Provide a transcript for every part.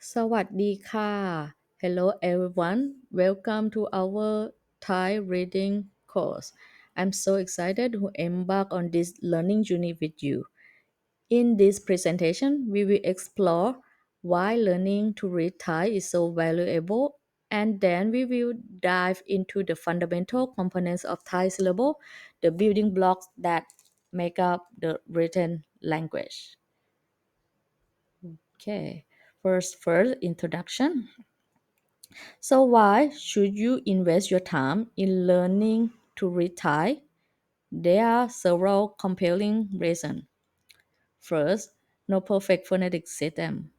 สวัสดีค่ะ Hello everyone. Welcome to our Thai reading course. I'm so excited to embark on this learning journey with you. In this presentation, we will explore why learning to read Thai is so valuable, and then we will dive into the fundamental components of Thai syllable, the building blocks that make up the written language. Okay, first introduction. So, why should you invest your time in learning to read Thai? There are several compelling reasons. First, no perfect phonetic system.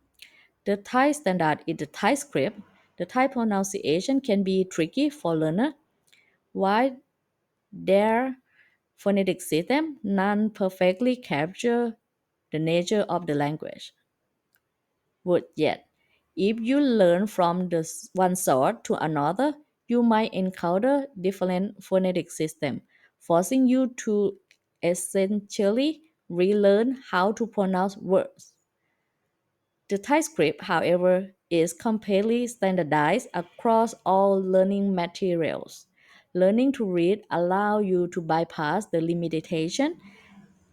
The Thai standard is the Thai script. The Thai pronunciation can be tricky for learner. While their phonetic system none perfectly capture the nature of the language. Would yet. If you learn from one source to another, you might encounter different phonetic systems, forcing you to essentially relearn how to pronounce words. The Thai script, however, is completely standardized across all learning materials. Learning to read allows you to bypass the limitation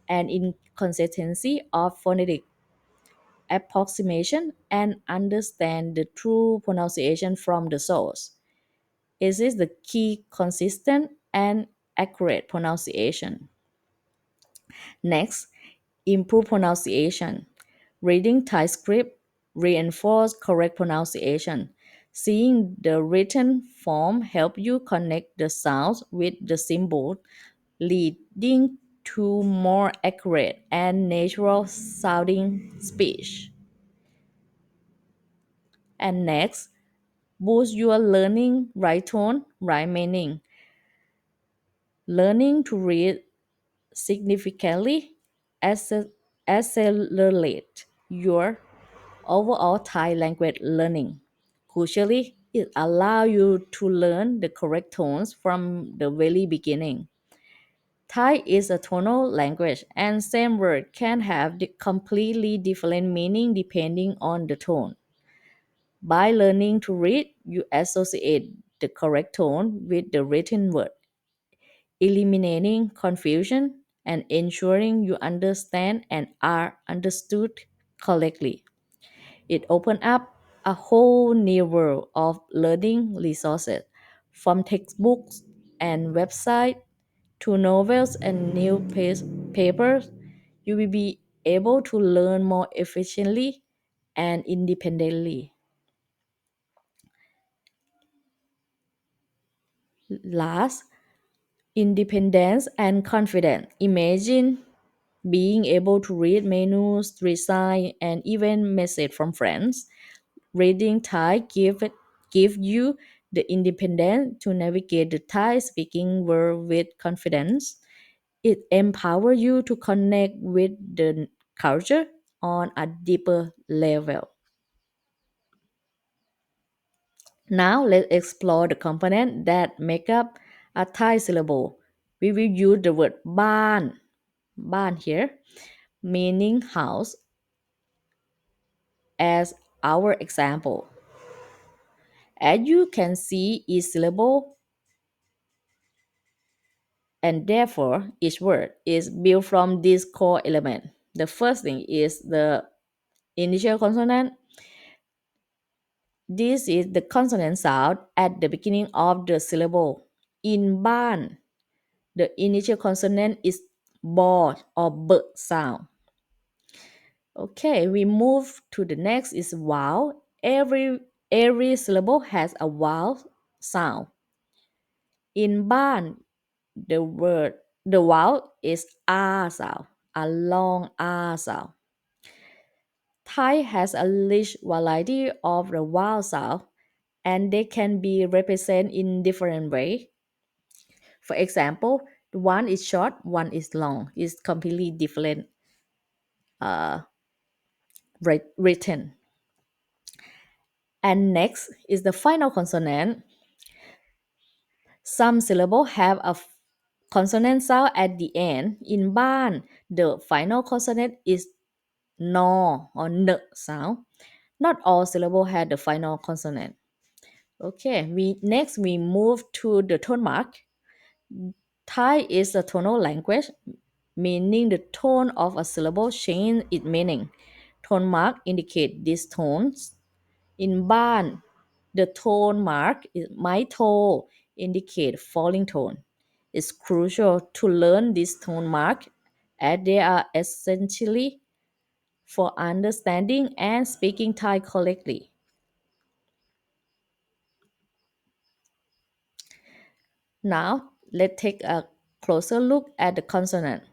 and inconsistency of phonetic approximation and understand the true pronunciation from the source. It is the key consistent and accurate pronunciation. Next, improve pronunciation. Reading Thai script reinforce correct pronunciation. Seeing the written form help you connect the sounds with the symbol, leading to more accurate and natural sounding speech. And next, boost your learning right tone, right meaning. Learning to read significantly acce- accelerate your overall Thai language learning. Crucially, it allows you to learn the correct tones from the very beginning. Thai is a tonal language, and same word can have completely different meaning depending on the tone. By learning to read, you associate the correct tone with the written word, eliminating confusion and ensuring you understand and are understood correctly. It opens up a whole new world of learning resources, from textbooks and websites to novels and newspapers. You will be able to learn more efficiently and independently. Last, independence and confidence. Imagine being able to read menus, resign, and even message from friends. Reading Thai give you the independence to navigate the Thai speaking world with confidence. It empowers you to connect with the culture on a deeper level. Now let's explore the components that make up a Thai syllable. We will use the word ban here, meaning house, as our example. As you can see, each syllable and therefore each word is built from this core element. The first thing is the initial consonant. This is the consonant sound at the beginning of the syllable. In ban, the initial consonant is b or b sound. Okay, we move to the next is vowel. Every syllable has a vowel sound. In ban, the vowel is R sound, a long R sound. Thai has a rich variety of the vowel sound, and they can be represented in different ways. For example, one is short, one is long. It's completely different uh, written. And next is the final consonant. Some syllables have a consonant sound at the end. In ban, the final consonant is no or n sound. Not all syllables had the final consonant. Okay, we move to the tone mark. Thai is a tonal language, meaning the tone of a syllable change its meaning. Tone mark indicate these tones. In Ban, the tone mark is my toe indicate falling tone. It's crucial to learn this tone mark as they are essentially for understanding and speaking Thai correctly. Now, let's take a closer look at the consonant.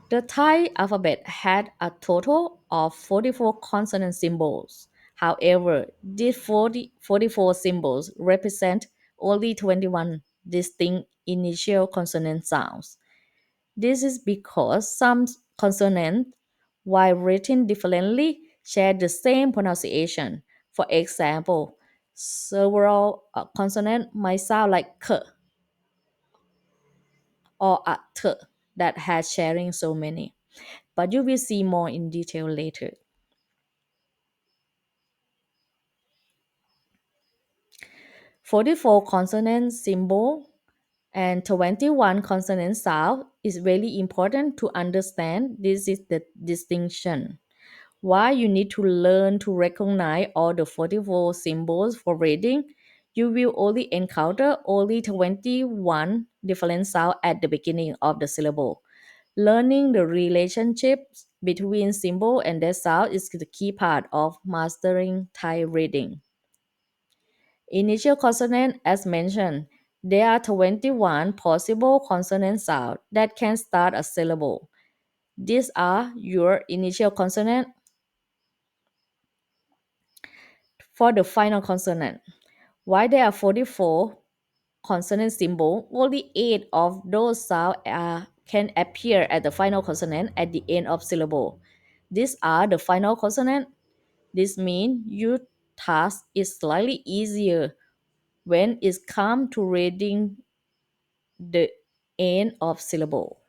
The Thai alphabet had a total of 44 consonant symbols. However, these 44 symbols represent only 21 distinct initial consonant sounds. This is because some consonants, while written differently, share the same pronunciation. For example, several consonants might sound like k or a t that has sharing so many, but you will see more in detail later. 44 consonant symbol and 21 consonant sound is very important to understand. This is the distinction. Why you need to learn to recognize all the 44 symbols for reading. You will only encounter only 21 different sounds at the beginning of the syllable. Learning the relationships between symbol and their sound is the key part of mastering Thai reading. Initial consonant, as mentioned, there are 21 possible consonant sounds that can start a syllable. These are your initial consonant for the final consonant. While there are 44 consonant symbols, only 8 of those sounds can appear at the final consonant at the end of syllable. These are the final consonant. This means your task is slightly easier when it comes to reading the end of syllable.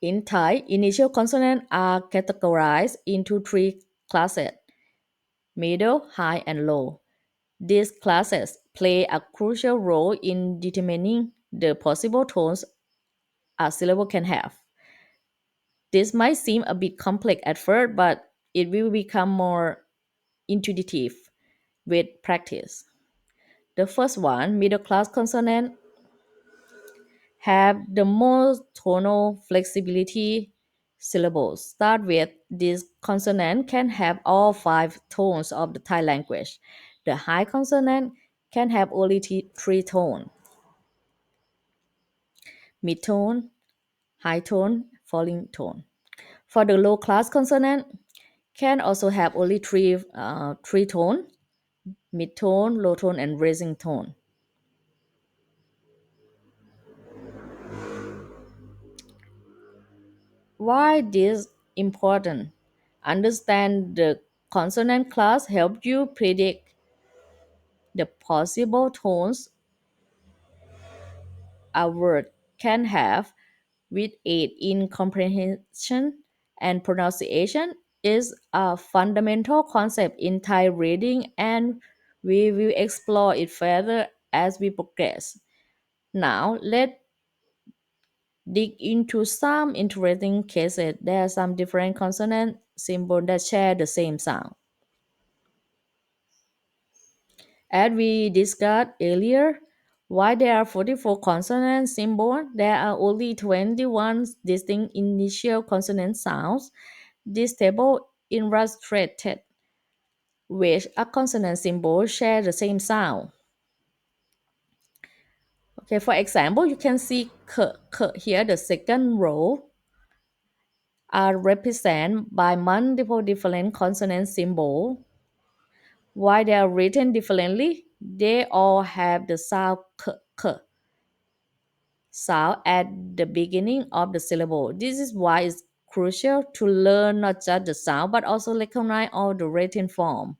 In Thai, initial consonants are categorized into three classes: middle, high, and low. These classes play a crucial role in determining the possible tones a syllable can have. This might seem a bit complex at first, but it will become more intuitive with practice. The first one, middle class consonant, have the most tonal flexibility. Syllables start with this consonant can have all five tones of the Thai language. The high consonant can have only three tones: mid tone, high tone, falling tone. For the low class consonant, can also have only three tone: mid tone, low tone, and raising tone. Why this important? Understand the consonant class help you predict the possible tones a word can have with aid in comprehension and pronunciation is a fundamental concept in Thai reading, and we will explore it further as we progress. Now let's dig into some interesting cases. There are some different consonant symbols that share the same sound. As we discussed earlier, while there are 44 consonant symbols, there are only 21 distinct initial consonant sounds. This table illustrated which a consonant symbol share the same sound. Okay, for example, you can see k here, the second row are represented by multiple different consonant symbols. While they are written differently, they all have the sound k sound at the beginning of the syllable. This is why it's crucial to learn not just the sound but also recognize all the written form.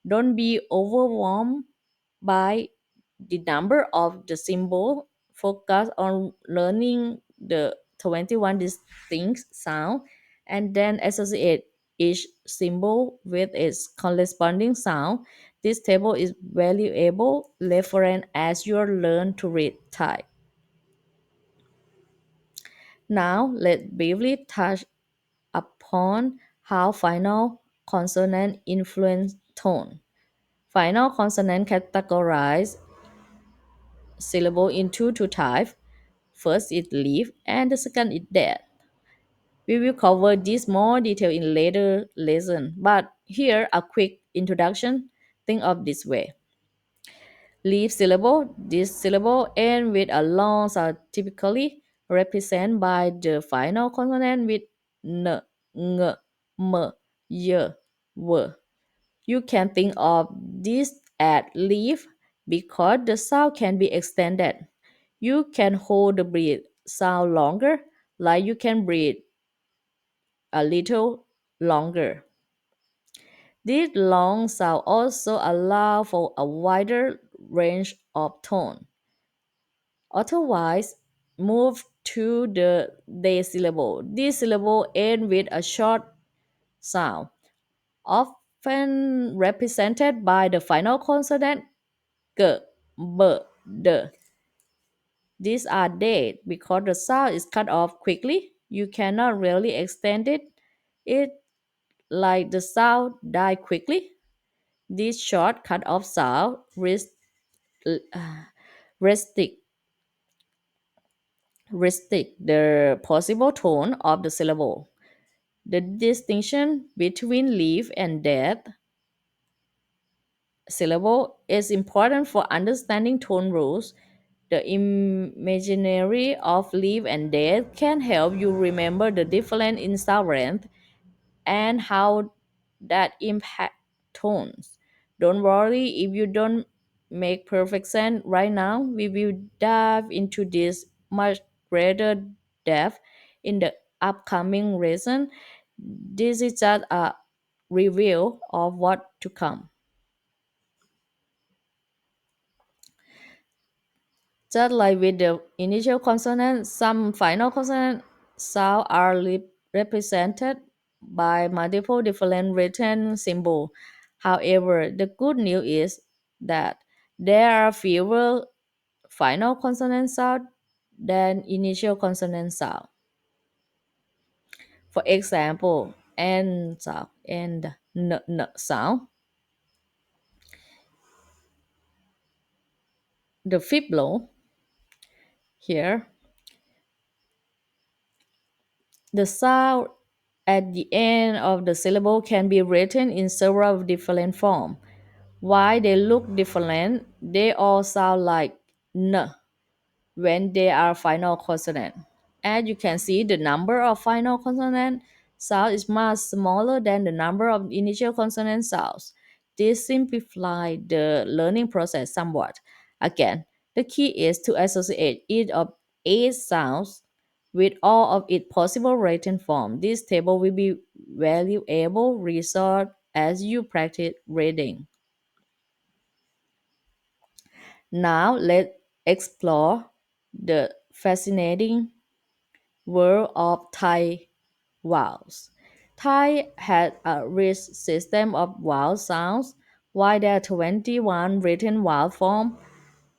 Don't be overwhelmed by the number of the symbol. Focus on learning the 21 distinct sound and then associate each symbol with its corresponding sound. This table is valuable reference as you learn to read Thai. Now let's briefly touch upon how final consonant influence tone. Final consonant categorize syllable into two types. First is leaf and the second is dead. We will cover this more detail in later lesson, but here a quick introduction. Think of this way. Leaf syllable, this syllable end with a long sound typically represented by the final consonant with n, ng, m, y, w. You can think of this as leaf because the sound can be extended. You can hold the breath sound longer, like you can breathe a little longer. This long sound also allow for a wider range of tone. Otherwise, move to the day syllable. This syllable end with a short sound, often represented by the final consonant g, b, d. These are dead because the sound is cut off quickly. You cannot really extend it. It like the sound die quickly. This short cut off sound restrict, restrict the possible tone of the syllable. The distinction between leaf and death syllable is important for understanding tone rules. The imaginary of leaf and death can help you remember the difference in sound length and how that impact tones. Don't worry if you don't make perfect sense right now. We will dive into this much greater depth in the upcoming lesson. This is just a review of what to come. Just like with the initial consonant, some final consonant sounds are represented by multiple different written symbols. However, the good news is that there are fewer final consonant sounds than initial consonant sound. For example, N sound and N sound. The fiblo here, the sound at the end of the syllable can be written in several different forms. While they look different, they all sound like N when they are final consonant. As you can see, the number of final consonant sounds is much smaller than the number of initial consonant sounds. This simplifies the learning process somewhat. Again, the key is to associate each of eight sounds with all of its possible written form. This table will be valuable resource as you practice reading. Now let's explore the fascinating world of Thai vowels. Thai has a rich system of vowel sounds. While there are 21 written vowel forms,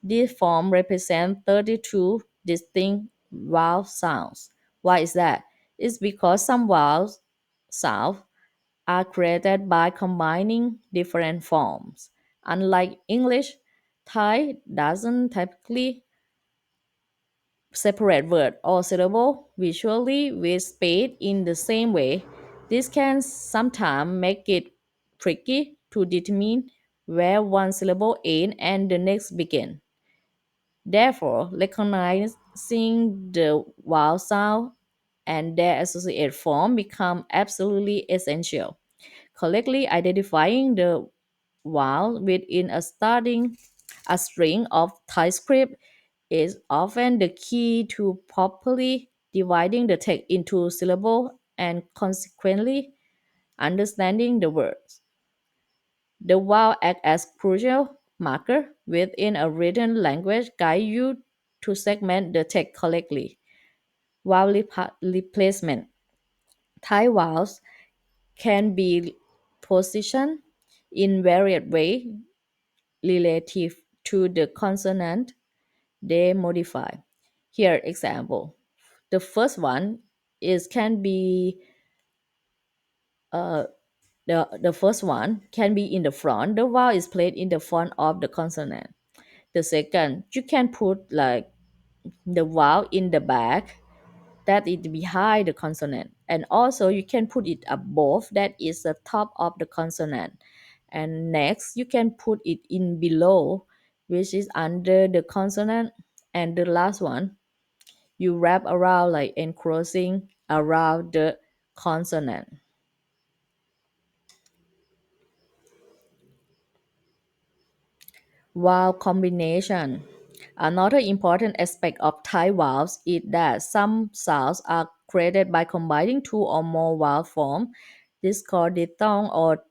this form represents 32 distinct vowel sounds. Why is that? It's because some vowels sounds are created by combining different forms. Unlike English, Thai doesn't typically separate word or syllable visually with space in the same way. This can sometimes make it tricky to determine where one syllable ends and the next begins. Therefore, recognizing the vowel sound and their associated form become absolutely essential. Correctly identifying the vowel within a string of Thai script is often the key to properly dividing the text into syllables and consequently understanding the words. The vowel act as crucial marker within a written language guide you to segment the text correctly. Vowel replacement. Thai vowels can be positioned in various ways relative to the consonant they modify. Here example. The first one is can be uh, the first one can be in the front. The vowel is placed in the front of the consonant. The second, you can put like the vowel in the back that is behind the consonant, and also you can put it above that is the top of the consonant. And next you can put it in below, which is under the consonant. And the last one, you wrap around like enclosing around the consonant. Vowel combination. Another important aspect of Thai vowels is that some sounds are created by combining two or more vowel forms. This is called diphthong or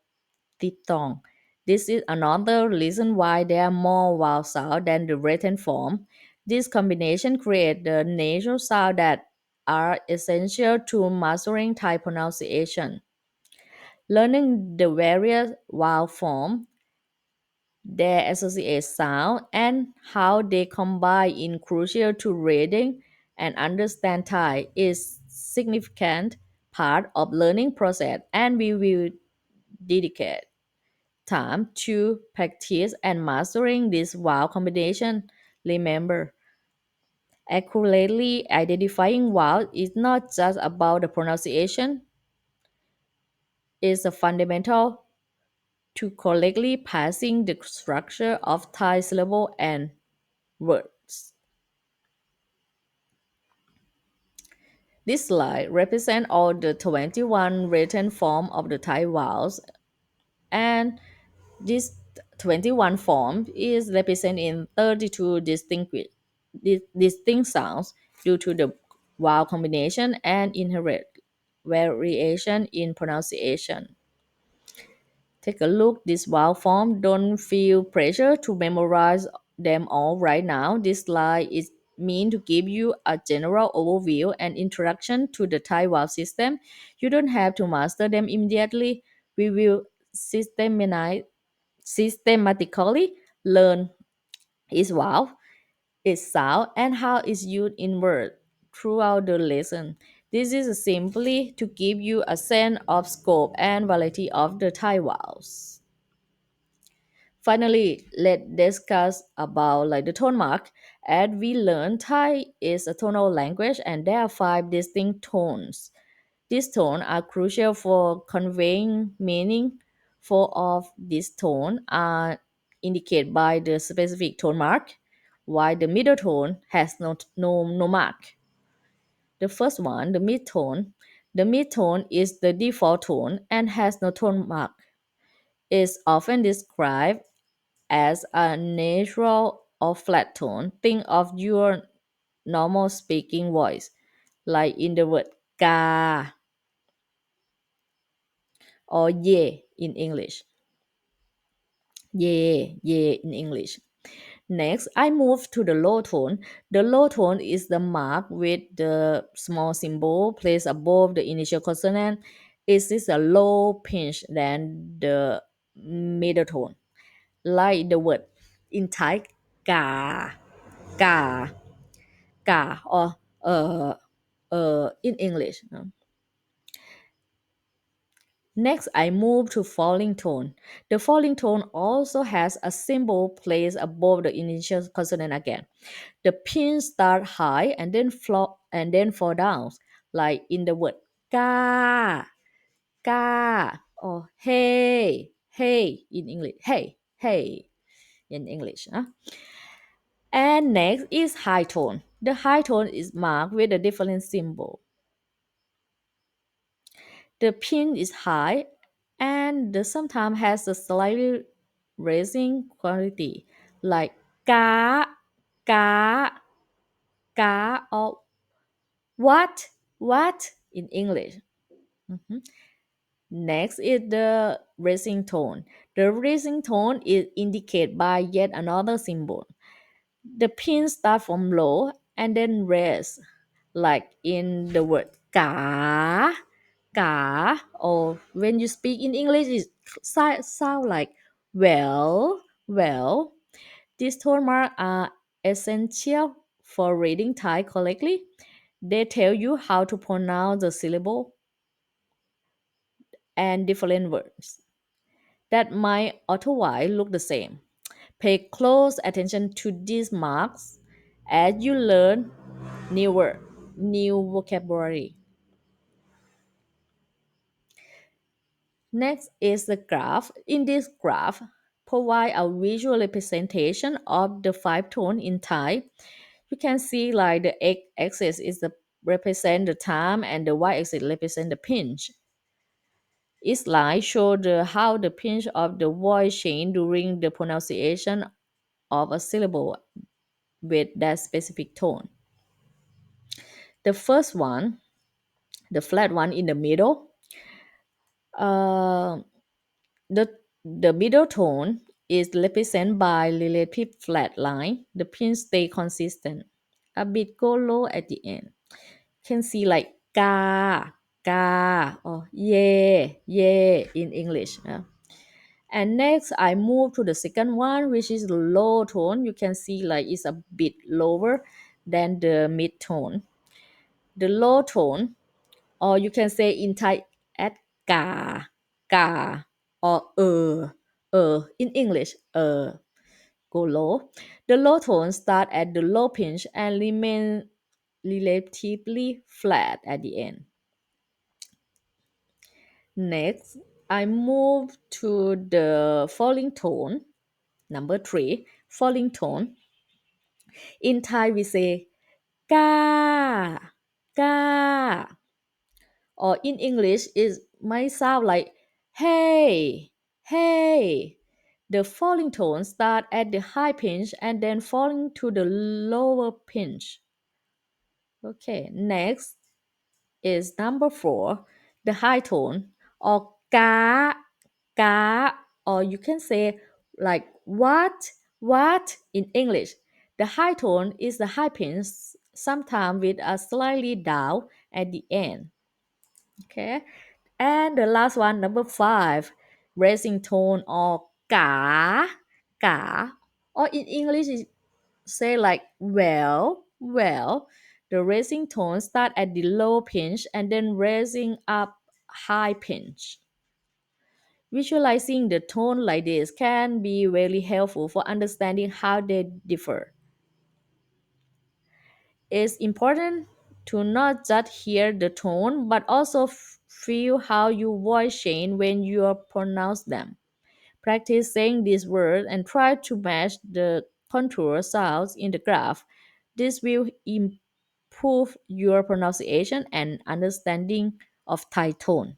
diphthong. This is another reason why there are more vowel sounds than the written form. This combination creates the nasal sounds that are essential to mastering Thai pronunciation. Learning the various vowel forms, their associated sound, and how they combine in crucial to reading and understand Thai is significant part of learning process, and we will dedicate time to practice and mastering this vowel combination. Remember, accurately identifying vowels is not just about the pronunciation, it's a fundamental to correctly passing the structure of Thai syllable and words. This slide represents all the 21 written form of the Thai vowels, and this 21 form is represented in 32 distinct sounds due to the vowel combination and inherent variation in pronunciation. Take a look this vowel form. Don't feel pressure to memorize them all right now. This slide is meant to give you a general overview and introduction to the Thai vowel system. You don't have to master them immediately. We will systematically learn its vowel, its sound, and how it's used in words throughout the lesson. This is simply to give you a sense of scope and variety of the Thai vowels. Finally, let's discuss about like the tone mark. As we learn, Thai is a tonal language and there are five distinct tones. These tones are crucial for conveying meaning. Four of these tones are indicated by the specific tone mark, while the middle tone has no mark. The first one, the mid tone. The mid tone is the default tone and has no tone mark. It's often described as a natural or flat tone. Think of your normal speaking voice, like in the word ka or ye in English. Ye in English. Next, I move to the low tone. The low tone is the mark with the small symbol placed above the initial consonant. It is a low pitch than the middle tone, like the word in Thai ka, ka, ka, or in English. Next, I move to falling tone. The falling tone also has a symbol placed above the initial consonant again. The pin start high and then fall down, like in the word ka, ka, or hey in English, hey in English. And next is high tone. The high tone is marked with a different symbol. The pin is high and sometimes has a slightly raising quality, like ka, ka, ka, or what in English. Mhm. Next is the raising tone. The raising tone is indicated by yet another symbol. The pin start from low and then raise, like in the word ka, ka, or when you speak in English, it sound like well, well. These tone marks are essential for reading Thai correctly. They tell you how to pronounce the syllable and different words that might otherwise look the same. Pay close attention to these marks as you learn new word, new vocabulary. Next is the graph. In this graph, provide a visual representation of the five tone in Thai. You can see like the x-axis is the represent the time and the y-axis represent the pinch. Each line show how the pinch of the voice change during the pronunciation of a syllable with that specific tone. The first one, the flat one in the middle, uh, the the middle tone is represented by relative flat line. The pinch stay consistent. A bit go low at the end. Can see like ka, ka, or yeah, yeah in English. And next, I move to the second one, which is the low tone. You can see like it's a bit lower than the mid tone. The low tone, or you can say in Thai at ka, ka, or in English, go low. The low tone start at the low pitch and remain relatively flat at the end. Next, I move to the falling tone. Number three, falling tone. In Thai, we say ka, ka. Or in English, it might sound like hey, hey. The falling tone start at the high pitch and then falling to the lower pitch. Okay, next is number four, the high tone or ka, ka, or you can say like what in English. The high tone is the high pitch, sometimes with a slightly down at the end. Okay, and the last one, number five, raising tone or ka, or in English it say like well. The raising tone start at the low pitch and then raising up high pitch. Visualizing the tone like this can be very helpful for understanding how they differ. It's important to not just hear the tone but also feel how your voice change when you pronounce them. Practice saying these words and try to match the contour sounds in the graph. This will improve your pronunciation and understanding of Thai tone.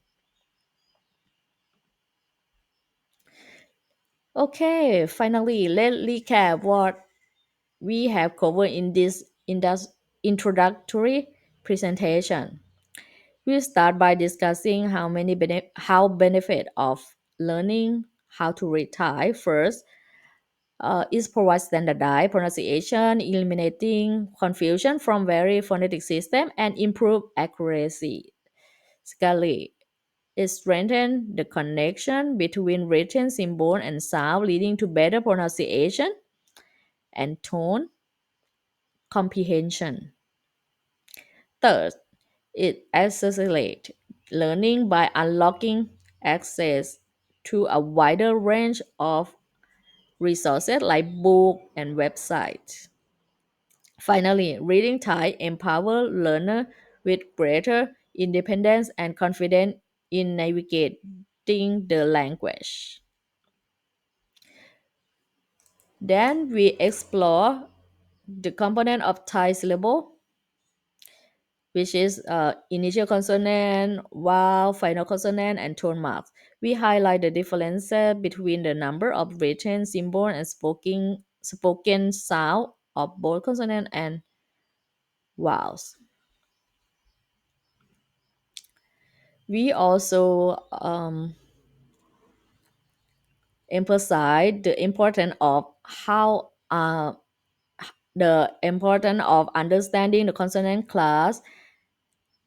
Okay, finally, let's recap what we have covered in this introductory presentation. We'll start by discussing how benefit of learning how to read Thai. First, is provide standardized pronunciation, eliminating confusion from very phonetic system and improve accuracy. Secondly, it strengthens the connection between written symbol and sound, leading to better pronunciation and tone comprehension. Third, it accelerates learning by unlocking access to a wider range of resources like book and websites. Finally, reading Thai empower learner with greater independence and confidence in navigating the language. Then we explore the component of Thai syllable, which is initial consonant, vowel, final consonant, and tone marks. We highlight the differences between the number of written symbol and spoken sound of both consonant and vowels. We also emphasize the importance of understanding the consonant class,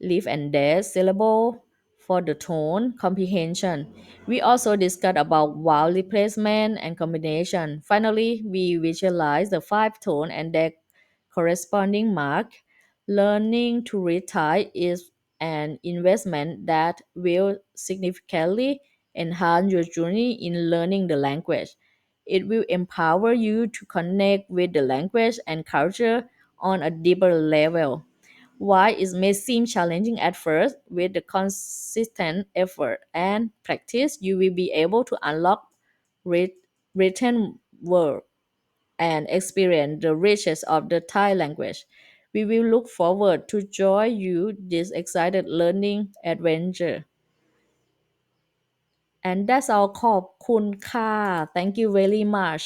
leaf and dead syllable, for the tone comprehension. We also discussed about vowel replacement and combination. Finally, we visualize the five tone and their corresponding mark. Learning to read Thai is an investment that will significantly enhance your journey in learning the language. It will empower you to connect with the language and culture on a deeper level. While it may seem challenging at first, with the consistent effort and practice, you will be able to unlock writ- written word and experience the riches of the Thai language. We will look forward to join you this excited learning adventure. And that's all ขอบคุณค่ะ Thank you very much